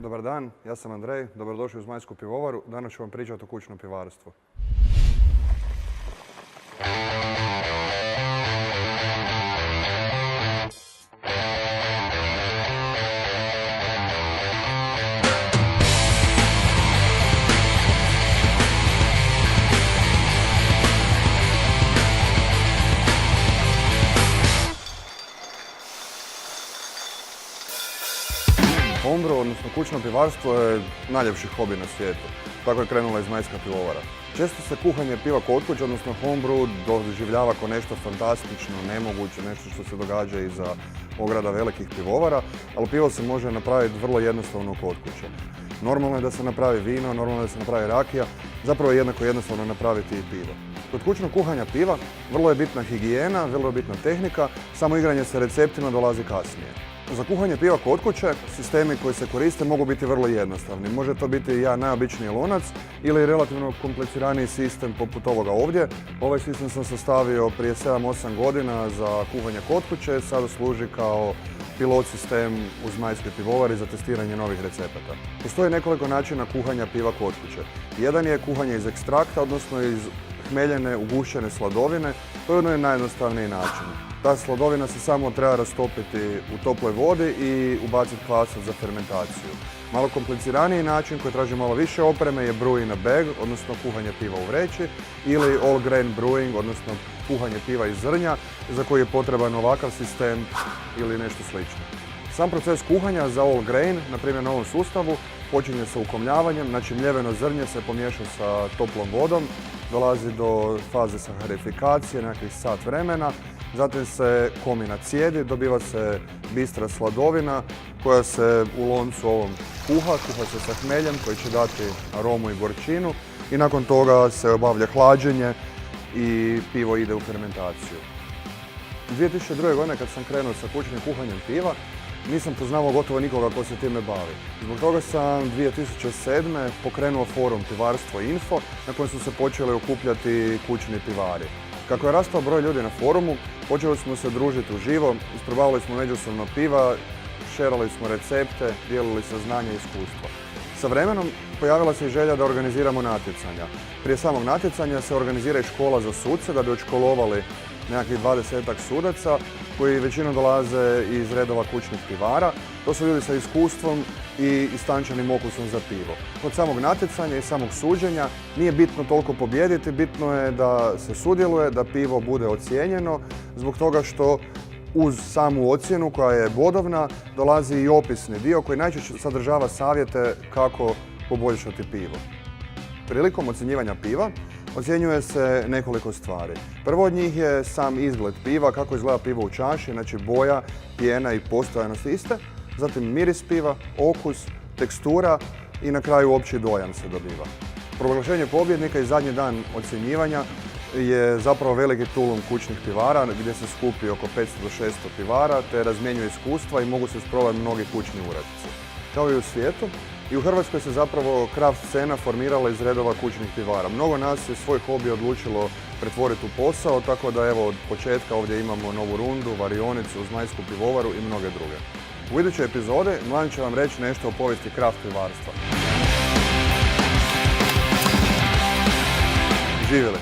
Dobar dan, ja sam Andrej, dobrodošli u Zmajsku pivovaru. Danas ću vam pričati o kućnom pivarstvu. Homebrew, odnosno kućno pivarstvo, je najljepši hobi na svijetu. Tako je krenula i Zmajska pivovara. Često se kuhanje piva kod kuće, odnosno homebrew, doživljava kao nešto fantastično, nemoguće, nešto što se događa iza ograda velikih pivovara, ali pivo se može napraviti vrlo jednostavno kod kuće. Normalno je da se napravi vino, normalno je da se napravi rakija, zapravo je jednako jednostavno napraviti i pivo. Kod kućnog kuhanja piva vrlo je bitna higijena, vrlo je bitna tehnika, samo igranje sa receptima dolazi kasnije. Za kuhanje piva kod kuće, sistemi koji se koriste mogu biti vrlo jednostavni. Može to biti jedan najobičniji lonac ili relativno kompliciraniji sistem poput ovoga ovdje. Ovaj sistem sam sastavio prije 7-8 godina za kuhanje kod kuće, sada služi kao pilot sistem u Zmajskoj pivovari za testiranje novih recepata. Postoji nekoliko načina kuhanja piva kod kuće. Jedan je kuhanje iz ekstrakta, odnosno iz hmeljene, ugušene sladovine. To je najjednostavniji način. Ta sladovina se samo treba rastopiti u toploj vodi i ubaciti kvasac za fermentaciju. Malo kompliciraniji način koji traži malo više opreme je brew in a bag, odnosno kuhanje piva u vreći, ili all grain brewing, odnosno kuhanje piva iz zrnja, za koji je potreban ovakav sistem ili nešto slično. Sam proces kuhanja za all grain, na primjer na ovom sustavu, počinje sa ukomljavanjem, znači mljeveno zrnje se pomiješa sa toplom vodom, dolazi do faze saharifikacije, nekakvih sat vremena, zatim se komina cijedi, dobiva se bistra sladovina koja se u loncu ovom kuha se sa hmeljem koji će dati aromu i gorčinu i nakon toga se obavlja hlađenje i pivo ide u fermentaciju. 2002. godine kad sam krenuo sa kućnim kuhanjem piva, nisam poznavao gotovo nikoga ko se time bavi. Zbog toga sam 2007. pokrenuo forum Pivarstvo Info na kojem su se počeli okupljati kućni pivari. Kako je rastao broj ljudi na forumu, počeli smo se družiti uživo, isprobavali smo međusobno piva, šerali smo recepte, dijelili saznanja i iskustva. Sa vremenom pojavila se i želja da organiziramo natjecanja. Prije samog natjecanja se organizira i škola za suce da bi odškolovali nekakvih 20-ak sudaca koji većinom dolaze iz redova kućnih pivara. To su ljudi sa iskustvom i istančanim okusom za pivo. Kod samog natjecanja i samog suđenja nije bitno toliko pobijediti, bitno je da se sudjeluje, da pivo bude ocijenjeno, zbog toga što uz samu ocjenu koja je bodovna dolazi i opisni dio koji najčešće sadržava savjete kako poboljšati pivo. Prilikom ocjenjivanja piva ocjenjuje se nekoliko stvari. Prvo od njih je sam izgled piva, kako izgleda pivo u čaši, znači boja, pjena i postojanost iste. Zatim miris piva, okus, tekstura i na kraju opći dojam se dobiva. Proglašenje pobjednika i zadnji dan ocjenjivanja je zapravo veliki tulum kućnih pivara gdje se skupi oko 500 do 600 pivara te razmjenjuje iskustva i mogu se isprobati mnogi kućni uradci. Kao i u svijetu, i u Hrvatskoj se zapravo craft scena formirala iz redova kućnih pivara. Mnogo nas je svoj hobi odlučilo pretvoriti u posao, tako da evo od početka ovdje imamo novu rundu, varionicu, Zmajsku pivovaru i mnoge druge. U idućoj epizodi Mladen će vam reći nešto o povijesti craft pivarstva. Živjeli!